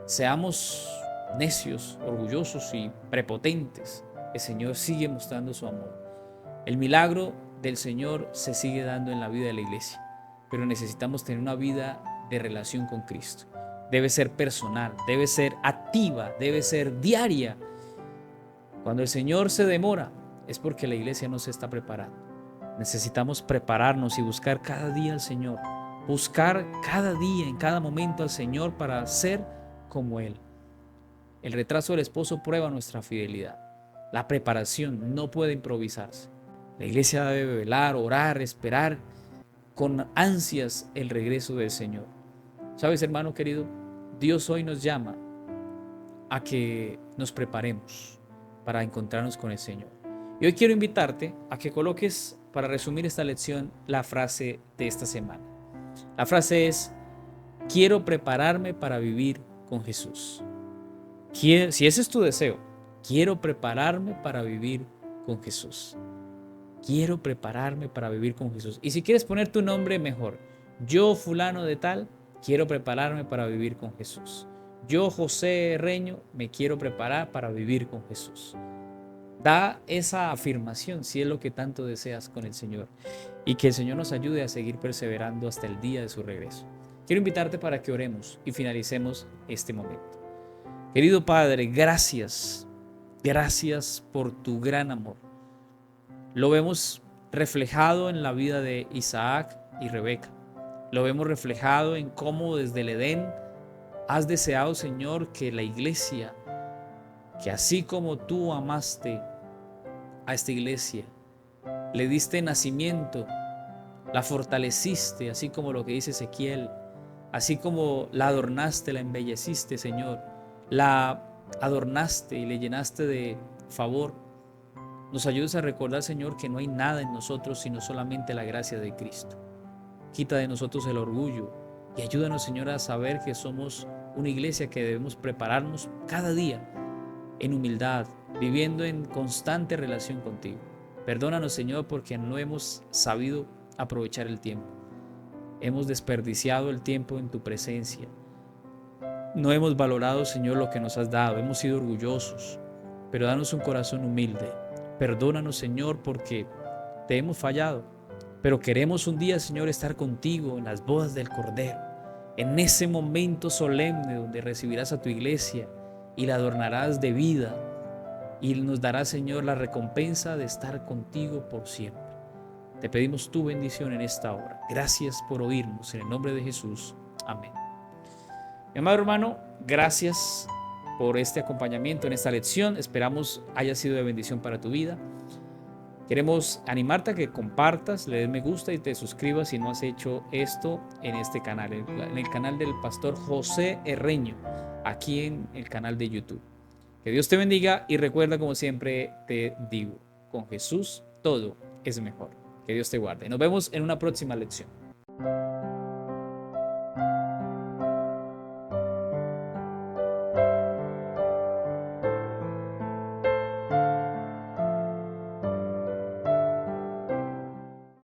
seamos necios, orgullosos y prepotentes, el Señor sigue mostrando su amor. El milagro del Señor se sigue dando en la vida de la iglesia, pero necesitamos tener una vida de relación con Cristo. Debe ser personal, debe ser activa, debe ser diaria. Cuando el Señor se demora, es porque la iglesia no se está preparando. Necesitamos prepararnos y buscar cada día al Señor. Buscar cada día, en cada momento al Señor para ser como Él. El retraso del esposo prueba nuestra fidelidad. La preparación no puede improvisarse. La iglesia debe velar, orar, esperar con ansias el regreso del Señor. ¿Sabes, hermano querido? Dios hoy nos llama a que nos preparemos para encontrarnos con el Señor. Y hoy quiero invitarte a que coloques, para resumir esta lección, la frase de esta semana. La frase es: quiero prepararme para vivir con Jesús. Si ese es tu deseo, quiero prepararme para vivir con Jesús. Quiero prepararme para vivir con Jesús. Y si quieres poner tu nombre, mejor. Yo, fulano de tal, quiero prepararme para vivir con Jesús. Yo, José Herreño, me quiero preparar para vivir con Jesús. Da esa afirmación si es lo que tanto deseas con el Señor, y que el Señor nos ayude a seguir perseverando hasta el día de su regreso. Quiero invitarte para que oremos y finalicemos este momento. Querido Padre, gracias por tu gran amor. Lo vemos reflejado en la vida de Isaac y Rebeca. Lo vemos reflejado en cómo desde el Edén has deseado, Señor, que la iglesia, que así como tú amaste a esta iglesia, le diste nacimiento, la fortaleciste, así como lo que dice Ezequiel, así como la adornaste, la embelleciste, Señor, la adornaste y le llenaste de favor. Nos ayudes a recordar, Señor, que no hay nada en nosotros sino solamente la gracia de Cristo. Quita de nosotros el orgullo y ayúdanos, Señor, a saber que somos una iglesia que debemos prepararnos cada día en humildad, viviendo en constante relación contigo. Perdónanos, Señor, porque no hemos sabido aprovechar el tiempo. Hemos desperdiciado el tiempo en tu presencia. No hemos valorado, Señor, lo que nos has dado. Hemos sido orgullosos, pero danos un corazón humilde. Perdónanos, Señor, porque te hemos fallado, pero queremos un día, Señor, estar contigo en las bodas del Cordero, en ese momento solemne donde recibirás a tu iglesia y la adornarás de vida y nos darás, Señor, la recompensa de estar contigo por siempre. Te pedimos tu bendición en esta hora. Gracias por oírnos. En el nombre de Jesús. Amén. Mi amado hermano, gracias por este acompañamiento en esta lección. Esperamos haya sido de bendición para tu vida. Queremos animarte a que compartas, le des me gusta y te suscribas si no has hecho esto en este canal, en el canal del pastor José Herreño, aquí en el canal de YouTube. Que Dios te bendiga y recuerda, como siempre te digo, con Jesús todo es mejor. Que Dios te guarde. Nos vemos en una próxima lección.